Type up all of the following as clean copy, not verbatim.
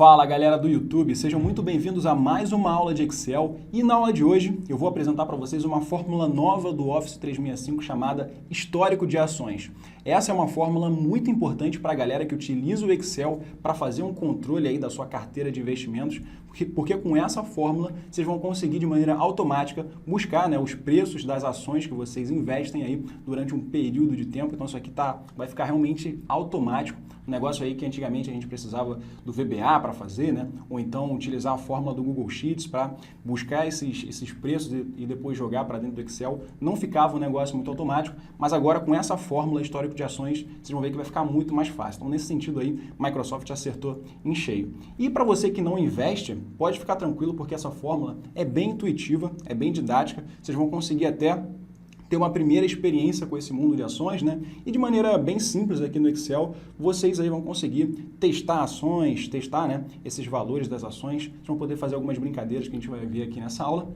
Fala galera do YouTube, sejam muito bem-vindos a mais uma aula de Excel e na aula de hoje eu vou apresentar para vocês uma fórmula nova do Office 365 chamada Histórico de Ações. Essa é uma fórmula muito importante para a galera que utiliza o Excel para fazer um controle aí da sua carteira de investimentos, porque com essa fórmula vocês vão conseguir de maneira automática buscar os preços das ações que vocês investem aí durante um período de tempo. Então isso aqui vai ficar realmente automático. Um negócio aí que antigamente a gente precisava do VBA para fazer, ou então utilizar a fórmula do Google Sheets para buscar esses preços e depois jogar para dentro do Excel. Não ficava um negócio muito automático, mas agora com essa fórmula histórico de ações, vocês vão ver que vai ficar muito mais fácil. Então nesse sentido aí, Microsoft acertou em cheio. E para você que não investe, pode ficar tranquilo porque essa fórmula é bem intuitiva, é bem didática, vocês vão conseguir até ter uma primeira experiência com esse mundo de ações, E de maneira bem simples aqui no Excel, vocês aí vão conseguir testar ações, testar, esses valores das ações. Vocês vão poder fazer algumas brincadeiras que a gente vai ver aqui nessa aula.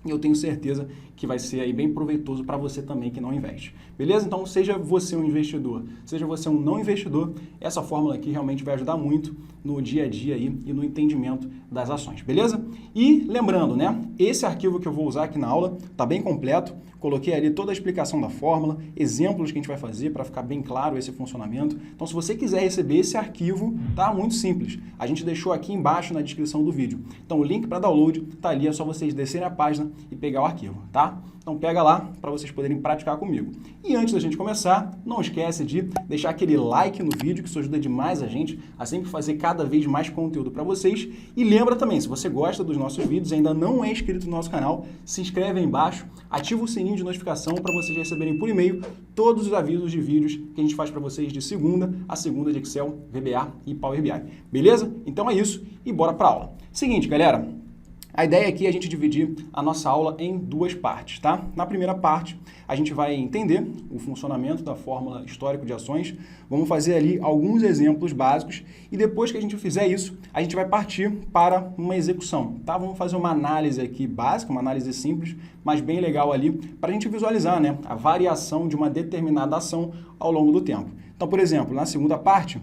E eu tenho certeza que vai ser aí bem proveitoso para você também que não investe. Beleza? Então, seja você um investidor, seja você um não investidor, essa fórmula aqui realmente vai ajudar muito no dia a dia aí e no entendimento das ações. Beleza? E lembrando, esse arquivo que eu vou usar aqui na aula está bem completo. Coloquei ali toda a explicação da fórmula, exemplos que a gente vai fazer para ficar bem claro esse funcionamento. Então, se você quiser receber esse arquivo, tá muito simples. A gente deixou aqui embaixo na descrição do vídeo. Então, o link para download tá ali, é só vocês descerem a página e pegar o arquivo, tá? Então, pega lá para vocês poderem praticar comigo. E antes da gente começar, não esquece de deixar aquele like no vídeo, que isso ajuda demais a gente a sempre fazer cada vez mais conteúdo para vocês. E lembra também, se você gosta dos nossos vídeos e ainda não é inscrito no nosso canal, se inscreve aí embaixo, ativa o sininho de notificação para vocês receberem por e-mail todos os avisos de vídeos que a gente faz para vocês de segunda a segunda de Excel, VBA e Power BI. Beleza? Então é isso e bora para a aula. Seguinte, galera. A ideia aqui é a gente dividir a nossa aula em duas partes, tá? Na primeira parte, a gente vai entender o funcionamento da fórmula histórico de ações, vamos fazer ali alguns exemplos básicos e depois que a gente fizer isso, a gente vai partir para uma execução, tá? Vamos fazer uma análise aqui básica, uma análise simples, mas bem legal ali, para a gente visualizar, a variação de uma determinada ação ao longo do tempo. Então, por exemplo, na segunda parte,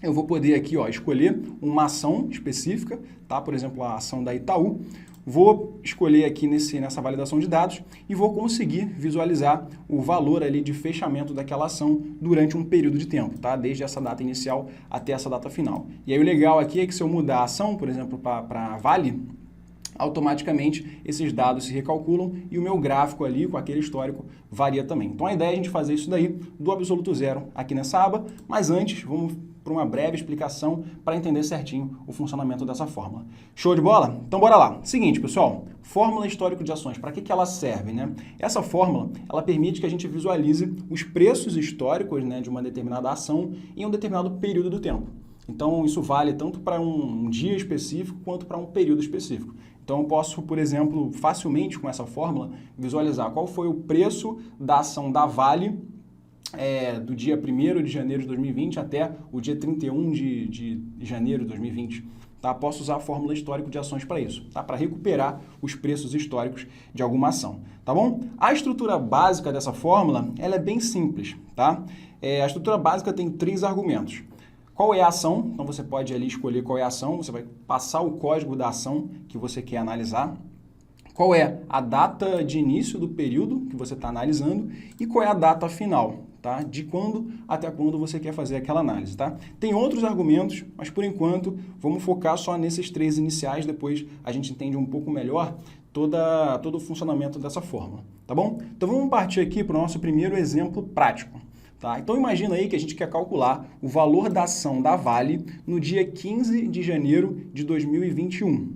eu vou poder aqui escolher uma ação específica, tá? Por exemplo, a ação da Itaú. Vou escolher aqui nessa validação de dados e vou conseguir visualizar o valor ali de fechamento daquela ação durante um período de tempo, tá? Desde essa data inicial até essa data final. E aí o legal aqui é que se eu mudar a ação, por exemplo, para Vale, automaticamente esses dados se recalculam e o meu gráfico ali com aquele histórico varia também. Então a ideia é a gente fazer isso daí do absoluto zero aqui nessa aba, mas antes vamos para uma breve explicação para entender certinho o funcionamento dessa fórmula. Show de bola? Então bora lá. Seguinte, pessoal, fórmula histórico de ações, para que ela serve, Essa fórmula, ela permite que a gente visualize os preços históricos, de uma determinada ação em um determinado período do tempo. Então isso vale tanto para um dia específico quanto para um período específico. Então eu posso, por exemplo, facilmente com essa fórmula, visualizar qual foi o preço da ação da Vale do dia 1º de janeiro de 2020 até o dia 31 de janeiro de 2020. Tá? Posso usar a fórmula histórico de ações para isso, tá? Para recuperar os preços históricos de alguma ação. Tá bom? A estrutura básica dessa fórmula ela é bem simples. Tá? A estrutura básica tem 3 argumentos. Qual é a ação? Então você pode ali escolher qual é a ação, você vai passar o código da ação que você quer analisar. Qual é a data de início do período que você está analisando e qual é a data final, tá? De quando até quando você quer fazer aquela análise, tá? Tem outros argumentos, mas por enquanto vamos focar só nesses 3 iniciais, depois a gente entende um pouco melhor todo o funcionamento dessa fórmula, tá bom? Então vamos partir aqui para o nosso primeiro exemplo prático. Tá? Então imagina aí que a gente quer calcular o valor da ação da Vale no dia 15 de janeiro de 2021.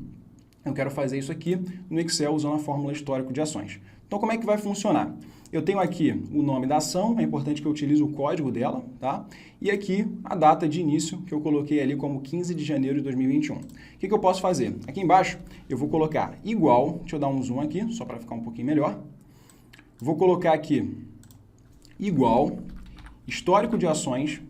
Eu quero fazer isso aqui no Excel usando a fórmula histórico de ações. Então como é que vai funcionar? Eu tenho aqui o nome da ação, é importante que eu utilize o código dela, tá? E aqui a data de início que eu coloquei ali como 15 de janeiro de 2021. O que eu posso fazer? Aqui embaixo eu vou colocar igual, deixa eu dar um zoom aqui, só para ficar um pouquinho melhor. Vou colocar aqui igual, histórico de ações.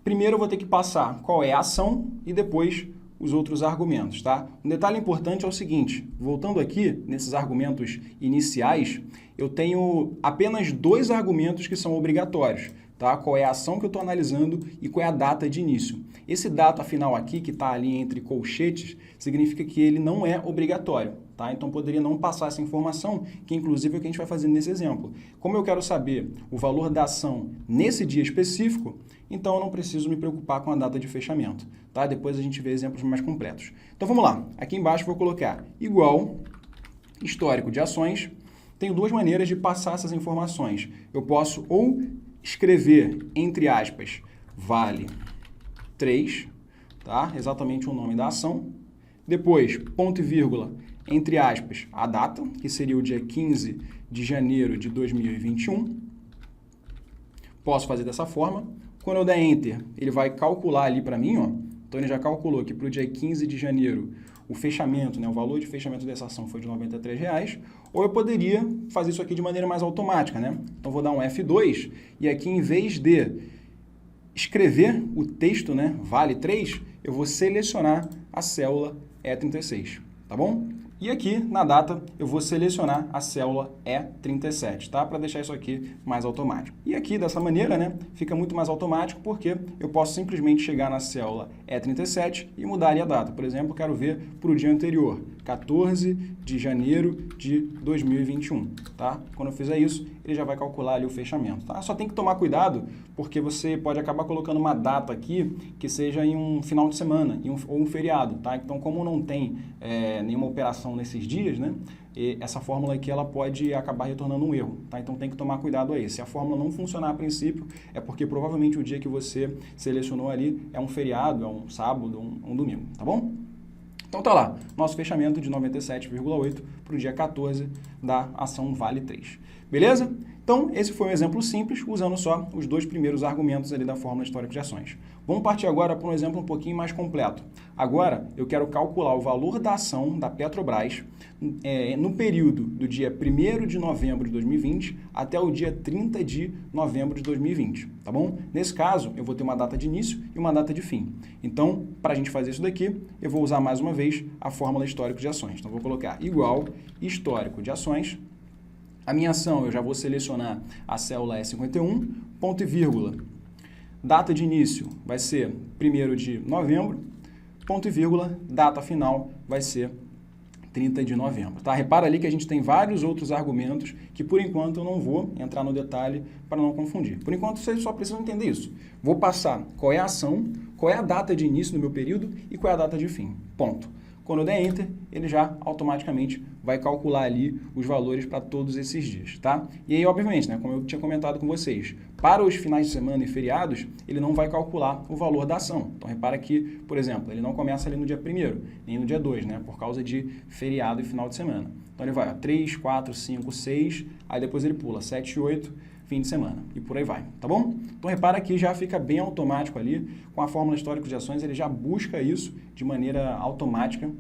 Primeiro eu vou ter que passar qual é a ação e depois os outros argumentos, tá? Um detalhe importante é o seguinte, voltando aqui nesses argumentos iniciais, eu tenho apenas 2 argumentos que são obrigatórios. tá? Qual é a ação que eu estou analisando e qual é a data de início. Esse data final aqui, que está ali entre colchetes, significa que ele não é obrigatório, tá? Então poderia não passar essa informação, que inclusive é o que a gente vai fazer nesse exemplo. Como eu quero saber o valor da ação nesse dia específico, então eu não preciso me preocupar com a data de fechamento, tá? Depois a gente vê exemplos mais completos. Então vamos lá, aqui embaixo eu vou colocar igual histórico de ações. Tenho duas maneiras de passar essas informações. Eu posso ou escrever, entre aspas, vale 3, tá? Exatamente o nome da ação. Depois, ponto e vírgula, entre aspas, a data, que seria o dia 15 de janeiro de 2021. Posso fazer dessa forma. Quando eu der Enter, ele vai calcular ali para mim, ó. Então ele já calculou que para o dia 15 de janeiro o fechamento, né, o valor de fechamento dessa ação foi de R$ 93, ou eu poderia fazer isso aqui de maneira mais automática, né? Então vou dar um F2 e aqui em vez de escrever o texto, né, vale 3, eu vou selecionar a célula E36, tá bom? E aqui, na data, eu vou selecionar a célula E37, tá? Para deixar isso aqui mais automático. E aqui, dessa maneira, né, fica muito mais automático porque eu posso simplesmente chegar na célula E37 e mudar ali a data. Por exemplo, eu quero ver para o dia anterior, 14 de janeiro de 2021, tá? Quando eu fizer isso, ele já vai calcular ali o fechamento, tá? Só tem que tomar cuidado porque você pode acabar colocando uma data aqui que seja em um final de semana ou um feriado, tá? Então, como não tem nenhuma operação nesses dias, né? E essa fórmula aqui ela pode acabar retornando um erro, tá? Então tem que tomar cuidado aí. Se a fórmula não funcionar a princípio, é porque provavelmente o dia que você selecionou ali é um feriado, é um sábado, um domingo, tá bom? Então tá lá, nosso fechamento de 97,8 para o dia 14 da ação Vale 3. Beleza? Então, esse foi um exemplo simples, usando só os dois primeiros argumentos ali da fórmula histórica de ações. Vamos partir agora para um exemplo um pouquinho mais completo. Agora, eu quero calcular o valor da ação da Petrobras no período do dia 1º de novembro de 2020 até o dia 30 de novembro de 2020, tá bom? Nesse caso, eu vou ter uma data de início e uma data de fim. Então, para a gente fazer isso daqui, eu vou usar mais uma vez a fórmula histórico de ações. Então, vou colocar igual histórico de ações. A minha ação, eu já vou selecionar a célula E51, ponto e vírgula. Data de início vai ser 1º de novembro, ponto e vírgula, data final vai ser 30 de novembro. Tá? Repara ali que a gente tem vários outros argumentos que, por enquanto, eu não vou entrar no detalhe para não confundir. Por enquanto, vocês só precisam entender isso. Vou passar qual é a ação, qual é a data de início do meu período e qual é a data de fim. Ponto. Quando eu der Enter, ele já automaticamente vai calcular ali os valores para todos esses dias, tá? E aí, obviamente, né, como eu tinha comentado com vocês, para os finais de semana e feriados, ele não vai calcular o valor da ação. Então, repara que, por exemplo, ele não começa ali no dia 1º, nem no dia 2, né, por causa de feriado e final de semana. Então, ele vai, ó, 3, 4, 5, 6, aí depois ele pula 7 e 8, fim de semana, e por aí vai, tá bom? Então, repara que já fica bem automático ali, com a fórmula histórica de ações, ele já busca isso de maneira automática.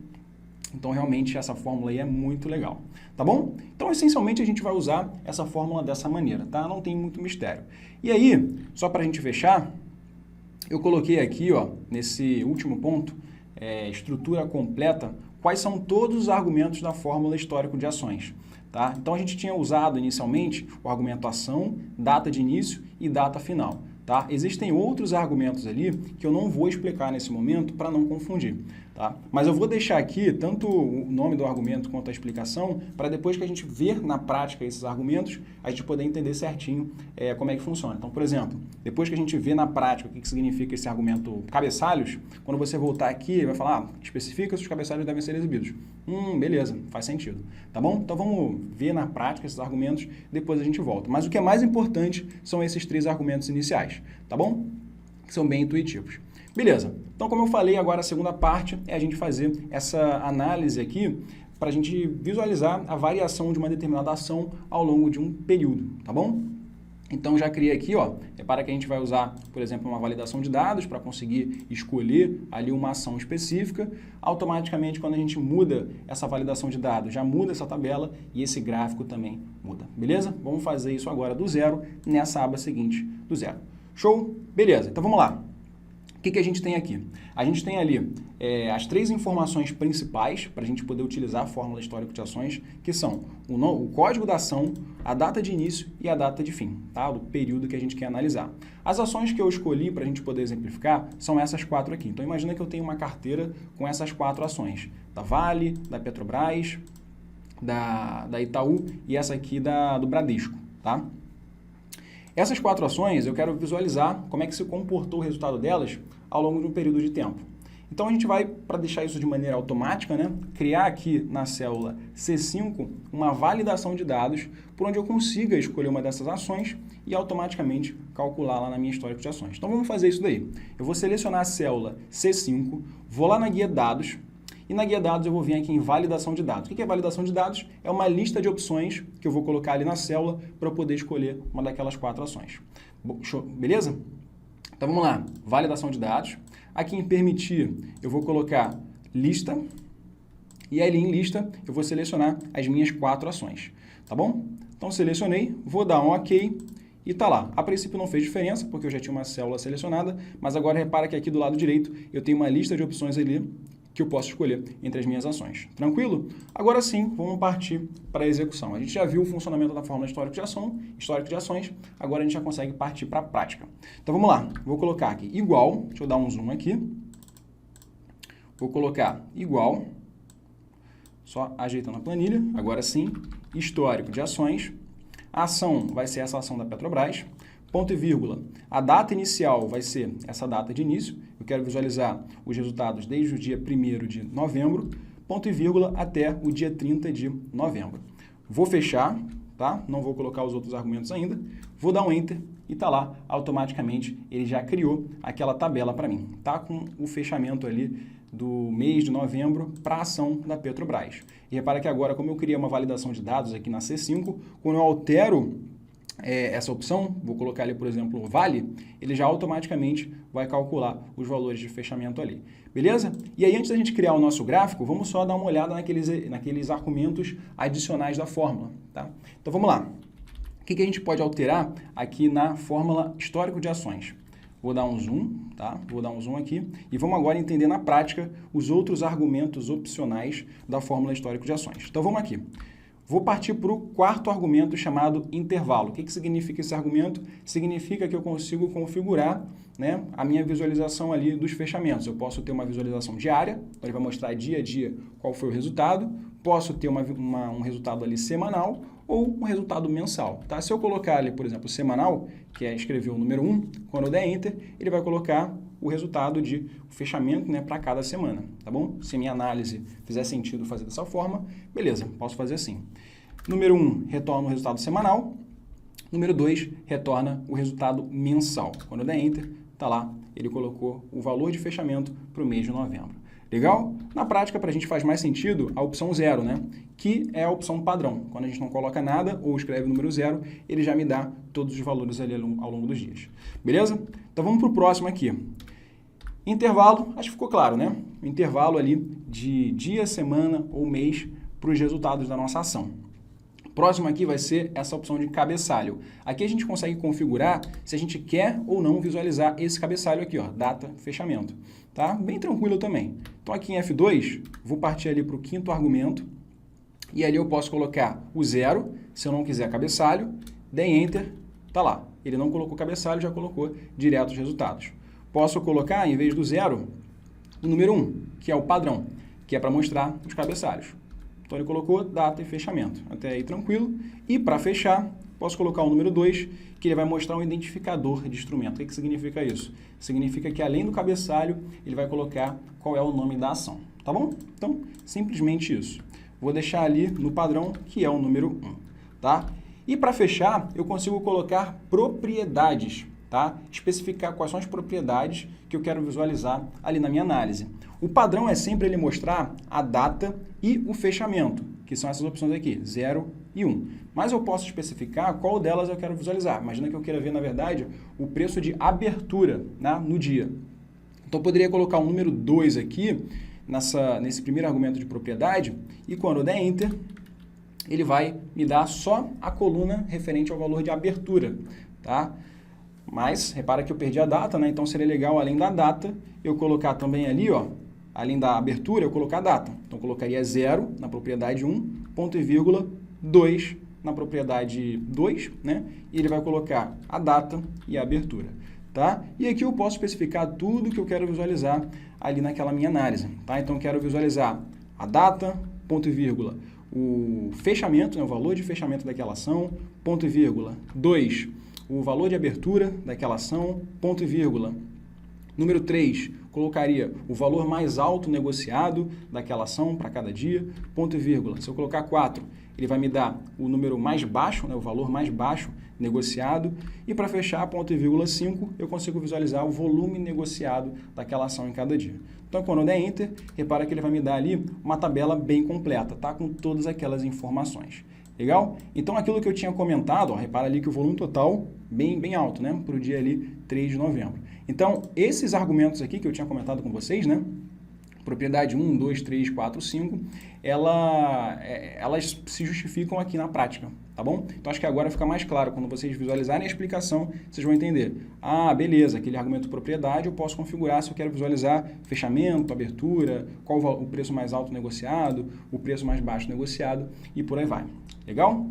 Então, realmente, essa fórmula aí é muito legal, tá bom? Então, essencialmente, a gente vai usar essa fórmula dessa maneira, tá? Não tem muito mistério. E aí, só para a gente fechar, eu coloquei aqui, ó, nesse último ponto, estrutura completa, quais são todos os argumentos da fórmula histórico de ações, tá? Então, a gente tinha usado inicialmente o argumento ação, data de início e data final, tá? Existem outros argumentos ali que eu não vou explicar nesse momento para não confundir, tá? Mas eu vou deixar aqui tanto o nome do argumento quanto a explicação para depois que a gente ver na prática esses argumentos, a gente poder entender certinho como é que funciona. Então, por exemplo, depois que a gente vê na prática o que significa esse argumento cabeçalhos, quando você voltar aqui, vai falar, especifica se os cabeçalhos devem ser exibidos. Beleza, faz sentido, tá bom? Então, vamos ver na prática esses argumentos, depois a gente volta. Mas o que é mais importante são esses 3 argumentos iniciais, tá bom? Que são bem intuitivos. Beleza, então como eu falei, agora a segunda parte é a gente fazer essa análise aqui para a gente visualizar a variação de uma determinada ação ao longo de um período, tá bom? Então já criei aqui, ó, repara que a gente vai usar, por exemplo, uma validação de dados para conseguir escolher ali uma ação específica. Automaticamente, quando a gente muda essa validação de dados, já muda essa tabela e esse gráfico também muda, beleza? Vamos fazer isso agora do zero nessa aba seguinte do zero. Show? Beleza, então vamos lá. O que a gente tem aqui? A gente tem ali as 3 informações principais para a gente poder utilizar a fórmula histórico de ações, que são o código da ação, a data de início e a data de fim, tá? Do período que a gente quer analisar. As ações que eu escolhi para a gente poder exemplificar são essas 4 aqui. Então, imagina que eu tenho uma carteira com essas 4 ações, da Vale, da Petrobras, da Itaú e essa aqui do Bradesco, tá? Essas 4 ações, eu quero visualizar como é que se comportou o resultado delas ao longo de um período de tempo. Então, a gente vai, para deixar isso de maneira automática, né, criar aqui na célula C5 uma validação de dados por onde eu consiga escolher uma dessas ações e automaticamente calcular lá na minha histórico de ações. Então, vamos fazer isso daí. Eu vou selecionar a célula C5, vou lá na guia dados, e na guia dados eu vou vir aqui em validação de dados. O que é validação de dados? É uma lista de opções que eu vou colocar ali na célula para eu poder escolher uma daquelas 4 ações. Beleza? Então vamos lá, validação de dados. Aqui em permitir eu vou colocar lista e ali em lista eu vou selecionar as minhas 4 ações, tá bom? Então selecionei, vou dar um OK e tá lá. A princípio não fez diferença porque eu já tinha uma célula selecionada, mas agora repara que aqui do lado direito eu tenho uma lista de opções ali que eu posso escolher entre as minhas ações. Tranquilo? Agora sim, vamos partir para a execução. A gente já viu o funcionamento da fórmula histórico de ações, agora a gente já consegue partir para a prática. Então vamos lá, vou colocar aqui igual, deixa eu dar um zoom aqui, vou colocar igual, só ajeitando a planilha, agora sim, histórico de ações, a ação vai ser essa ação da Petrobras, ponto e vírgula, a data inicial vai ser essa data de início, eu quero visualizar os resultados desde o dia 1º de novembro, ponto e vírgula, até o dia 30 de novembro. Vou fechar, tá? Não vou colocar os outros argumentos ainda, vou dar um Enter e tá lá, automaticamente ele já criou aquela tabela para mim, tá? Com o fechamento ali do mês de novembro para a ação da Petrobras. E repara que agora, como eu criei uma validação de dados aqui na C5, quando eu altero essa opção, vou colocar ali, por exemplo, Vale, ele já automaticamente vai calcular os valores de fechamento ali. Beleza? E aí, antes da gente criar o nosso gráfico, vamos só dar uma olhada naqueles argumentos adicionais da fórmula, tá? Então, vamos lá. O que a gente pode alterar aqui na fórmula histórico de ações? Vou dar um zoom, tá? Vou dar um zoom aqui e vamos agora entender na prática os outros argumentos opcionais da fórmula histórico de ações. Então, vamos aqui. Vou partir para o 4º argumento chamado intervalo. O que significa esse argumento? Significa que eu consigo configurar, né, a minha visualização ali dos fechamentos. Eu posso ter uma visualização diária, então ele vai mostrar dia a dia qual foi o resultado. Posso ter um resultado ali semanal ou um resultado mensal. Tá? Se eu colocar ali, por exemplo, semanal, que é escrever o número 1, quando eu der Enter, ele vai colocar o resultado de fechamento, né, para cada semana, tá bom? Se a minha análise fizer sentido fazer dessa forma, beleza, posso fazer assim. Número 1 retorna o resultado semanal, número 2 retorna o resultado mensal. Quando eu der Enter, tá lá, ele colocou o valor de fechamento para o mês de novembro. Legal? Na prática, para a gente faz mais sentido a opção 0, né? Que é a opção padrão. Quando a gente não coloca nada ou escreve o número 0, ele já me dá todos os valores ali ao longo dos dias. Beleza? Então vamos para o próximo aqui. Intervalo, acho que ficou claro, né? O intervalo ali de dia, semana ou mês para os resultados da nossa ação. Próximo aqui vai ser essa opção de cabeçalho. Aqui a gente consegue configurar se a gente quer ou não visualizar esse cabeçalho aqui, ó, data, fechamento. Tá? Bem tranquilo também. Então aqui em F2, vou partir ali para o 5º argumento e ali eu posso colocar o 0, se eu não quiser cabeçalho, dei Enter, tá lá. Ele não colocou cabeçalho, já colocou direto os resultados. Posso colocar, em vez do 0, o número 1, que é o padrão, que é para mostrar os cabeçalhos. Então, ele colocou data e fechamento. Até aí, tranquilo. E, para fechar, posso colocar o número 2, que ele vai mostrar um identificador de instrumento. O que significa isso? Significa que, além do cabeçalho, ele vai colocar qual é o nome da ação. Tá bom? Então, simplesmente isso. Vou deixar ali no padrão, que é o número 1. Tá? E, para fechar, eu consigo colocar propriedades. Tá? Especificar quais são as propriedades que eu quero visualizar ali na minha análise. O padrão é sempre ele mostrar a data e o fechamento, que são essas opções aqui, 0 e 1. Mas eu posso especificar qual delas eu quero visualizar. Imagina que eu queira ver, na verdade, o preço de abertura, né, no dia. Então, eu poderia colocar o número 2 aqui, nesse primeiro argumento de propriedade, e quando eu der Enter, ele vai me dar só a coluna referente ao valor de abertura. Tá? Mas, repara que eu perdi a data, né? Então, seria legal, além da data, eu colocar também ali, ó, além da abertura, eu colocar a data. Então, eu colocaria 0 na propriedade 1, ponto e vírgula, 2 na propriedade 2, né? E ele vai colocar a data e a abertura, tá? E aqui eu posso especificar tudo que eu quero visualizar ali naquela minha análise, tá? Então, eu quero visualizar a data, ponto e vírgula, o fechamento, né? O valor de fechamento daquela ação, ponto e vírgula, 2, o valor de abertura daquela ação, ponto e vírgula. Número 3, colocaria o valor mais alto negociado daquela ação para cada dia, ponto e vírgula. Se eu colocar 4, ele vai me dar o número mais baixo, né, o valor mais baixo negociado. E para fechar, ponto e vírgula 5, eu consigo visualizar o volume negociado daquela ação em cada dia. Então, quando eu der Enter, repara que ele vai me dar ali uma tabela bem completa, tá? Com todas aquelas informações. Legal? Então, aquilo que eu tinha comentado, ó, repara ali que o volume total bem alto, né? Para o dia ali 3 de novembro. Então, esses argumentos aqui que eu tinha comentado com vocês, né? Propriedade 1, 2, 3, 4, 5, elas se justificam aqui na prática, tá bom? Então, acho que agora fica mais claro, quando vocês visualizarem a explicação, vocês vão entender. Ah, beleza, aquele argumento propriedade eu posso configurar se eu quero visualizar fechamento, abertura, qual o preço mais alto negociado, o preço mais baixo negociado e por aí vai. Legal?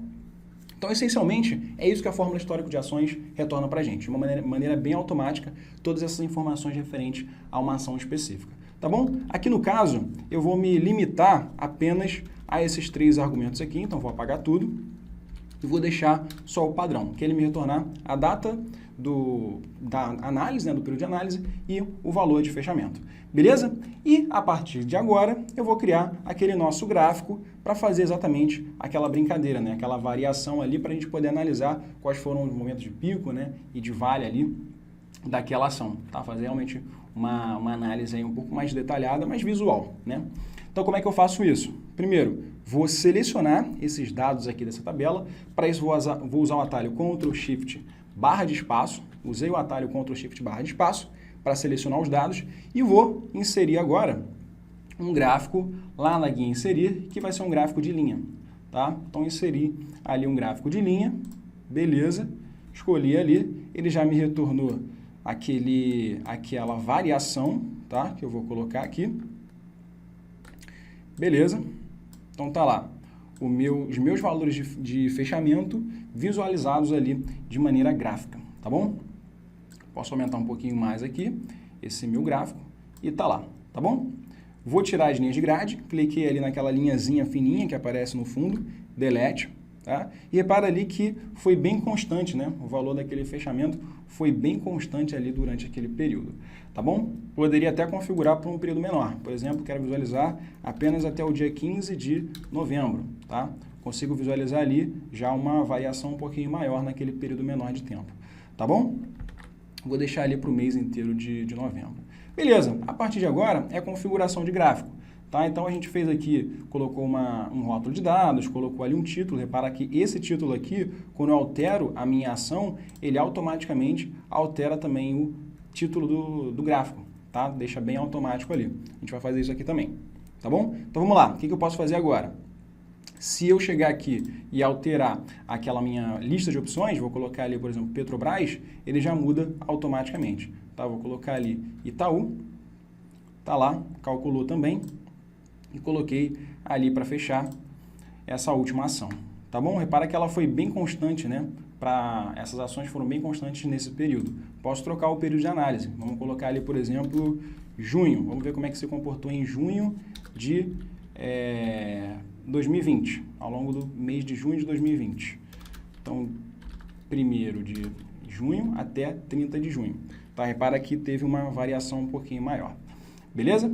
Então, essencialmente, é isso que a fórmula histórico de ações retorna para a gente, de uma maneira bem automática, todas essas informações referentes a uma ação específica. Tá bom? Aqui no caso, eu vou me limitar apenas a esses 3 argumentos aqui, então vou apagar tudo e vou deixar só o padrão, que ele me retornar a data da análise, né, do período de análise e o valor de fechamento. Beleza? E a partir de agora, eu vou criar aquele nosso gráfico para fazer exatamente aquela brincadeira, né, aquela variação ali para a gente poder analisar quais foram os momentos de pico, né, e de vale ali daquela ação, tá? Fazer realmente uma análise aí um pouco mais detalhada, mais visual, né? Então, como é que eu faço isso? Primeiro, vou selecionar esses dados aqui dessa tabela. Para isso, vou usar o atalho Ctrl Shift barra de espaço. Usei o atalho Ctrl Shift barra de espaço para selecionar os dados e vou inserir agora um gráfico lá na guia Inserir, que vai ser um gráfico de linha, tá? Então, inseri ali um gráfico de linha, beleza, escolhi ali, ele já me retornou aquela variação, tá? Que eu vou colocar aqui. Beleza? Então tá lá os meus valores de fechamento visualizados ali de maneira gráfica, tá bom? Posso aumentar um pouquinho mais aqui esse meu gráfico e tá lá, tá bom? Vou tirar as linhas de grade, cliquei ali naquela linhazinha fininha que aparece no fundo, delete. Tá? E repara ali que foi bem constante, né? O valor daquele fechamento foi bem constante ali durante aquele período, tá bom? Poderia até configurar para um período menor. Por exemplo, quero visualizar apenas até o dia 15 de novembro, tá? Consigo visualizar ali já uma variação um pouquinho maior naquele período menor de tempo, tá bom? Vou deixar ali para o mês inteiro de novembro. Beleza, a partir de agora é a configuração de gráfico. Tá? Então, a gente fez aqui, colocou um rótulo de dados, colocou ali um título. Repara que esse título aqui, quando eu altero a minha ação, ele automaticamente altera também o título do gráfico. Tá? Deixa bem automático ali. A gente vai fazer isso aqui também. Tá bom? Então, vamos lá. O que eu posso fazer agora? Se eu chegar aqui e alterar aquela minha lista de opções, vou colocar ali, por exemplo, Petrobras, ele já muda automaticamente. Tá? Vou colocar ali Itaú. Tá lá, calculou também. E coloquei ali para fechar essa última ação, tá bom? Repara que ela foi bem constante, né? Essas ações foram bem constantes nesse período. Posso trocar o período de análise. Vamos colocar ali, por exemplo, junho. Vamos ver como é que se comportou em junho de 2020, ao longo do mês de junho de 2020. Então, 1º de junho até 30 de junho. Tá? Repara que teve uma variação um pouquinho maior. Beleza?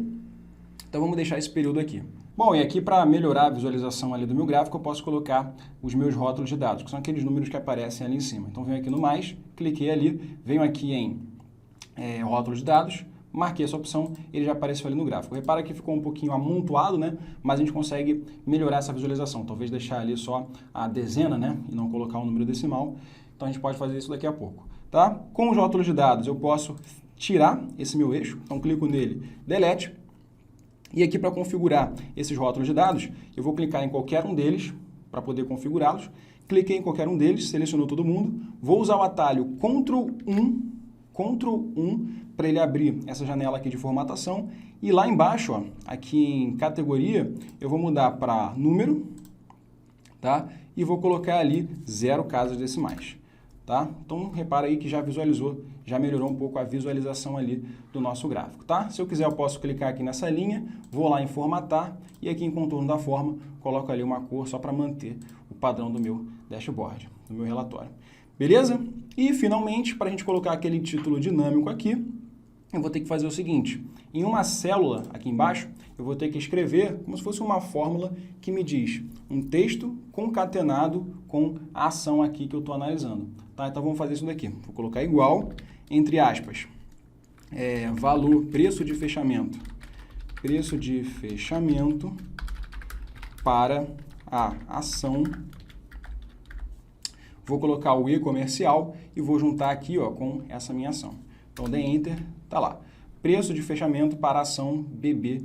Então, vamos deixar esse período aqui. Bom, e aqui para melhorar a visualização ali do meu gráfico, eu posso colocar os meus rótulos de dados, que são aqueles números que aparecem ali em cima. Então, venho aqui no mais, cliquei ali, venho aqui em rótulo de dados, marquei essa opção, ele já apareceu ali no gráfico. Repara que ficou um pouquinho amontoado, né? Mas a gente consegue melhorar essa visualização. Talvez deixar ali só a dezena, né? E não colocar o número decimal. Então, a gente pode fazer isso daqui a pouco, tá? Com os rótulos de dados, eu posso tirar esse meu eixo. Então, clico nele, delete. E aqui para configurar esses rótulos de dados, eu vou clicar em qualquer um deles, para poder configurá-los. Cliquei em qualquer um deles, selecionou todo mundo. Vou usar o atalho Ctrl 1 para ele abrir essa janela aqui de formatação. E lá embaixo, ó, aqui em categoria, eu vou mudar para número, tá? E vou colocar ali 0 casas decimais, tá? Então, repara aí que já visualizou, já melhorou um pouco a visualização ali do nosso gráfico, tá? Se eu quiser, eu posso clicar aqui nessa linha, vou lá em formatar e aqui em contorno da forma, coloco ali uma cor só para manter o padrão do meu dashboard, do meu relatório. Beleza? E, finalmente, para a gente colocar aquele título dinâmico aqui, eu vou ter que fazer o seguinte, em uma célula aqui embaixo, eu vou ter que escrever como se fosse uma fórmula que me diz um texto concatenado com a ação aqui que eu estou analisando. Tá? Então, vamos fazer isso daqui. Vou colocar igual, entre aspas, valor, preço de fechamento para a ação. Vou colocar o E comercial e vou juntar aqui, ó, com essa minha ação. Então, dei Enter, tá lá. Preço de fechamento para a ação BB,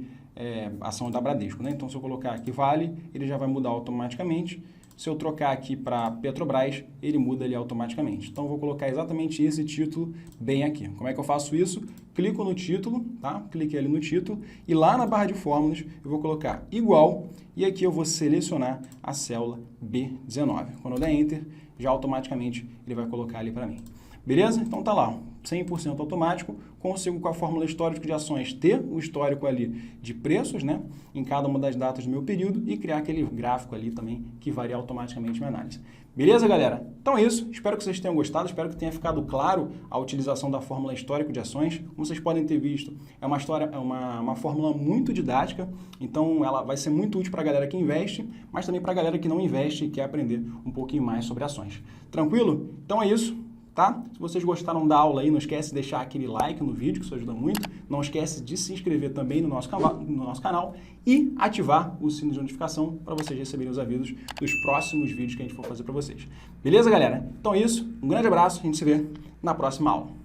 ação da Bradesco, né? Então, se eu colocar aqui Vale, ele já vai mudar automaticamente. Se eu trocar aqui para Petrobras, ele muda ali automaticamente. Então, eu vou colocar exatamente esse título bem aqui. Como é que eu faço isso? Clico no título, tá? Cliquei ali no título e lá na barra de fórmulas eu vou colocar igual e aqui eu vou selecionar a célula B19. Quando eu der Enter, já automaticamente ele vai colocar ali para mim. Beleza? Então tá lá, 100% automático, consigo com a fórmula histórico de ações ter o histórico ali de preços, né, em cada uma das datas do meu período e criar aquele gráfico ali também que varia automaticamente minha análise. Beleza, galera? Então é isso, espero que vocês tenham gostado, espero que tenha ficado claro a utilização da fórmula histórico de ações. Como vocês podem ter visto, é uma fórmula muito didática, então ela vai ser muito útil para a galera que investe, mas também para a galera que não investe e quer aprender um pouquinho mais sobre ações. Tranquilo? Então é isso. Tá? Se vocês gostaram da aula aí, não esquece de deixar aquele like no vídeo, que isso ajuda muito. Não esquece de se inscrever também no nosso canal e ativar o sino de notificação para vocês receberem os avisos dos próximos vídeos que a gente for fazer para vocês. Beleza, galera? Então é isso. Um grande abraço. A gente se vê na próxima aula.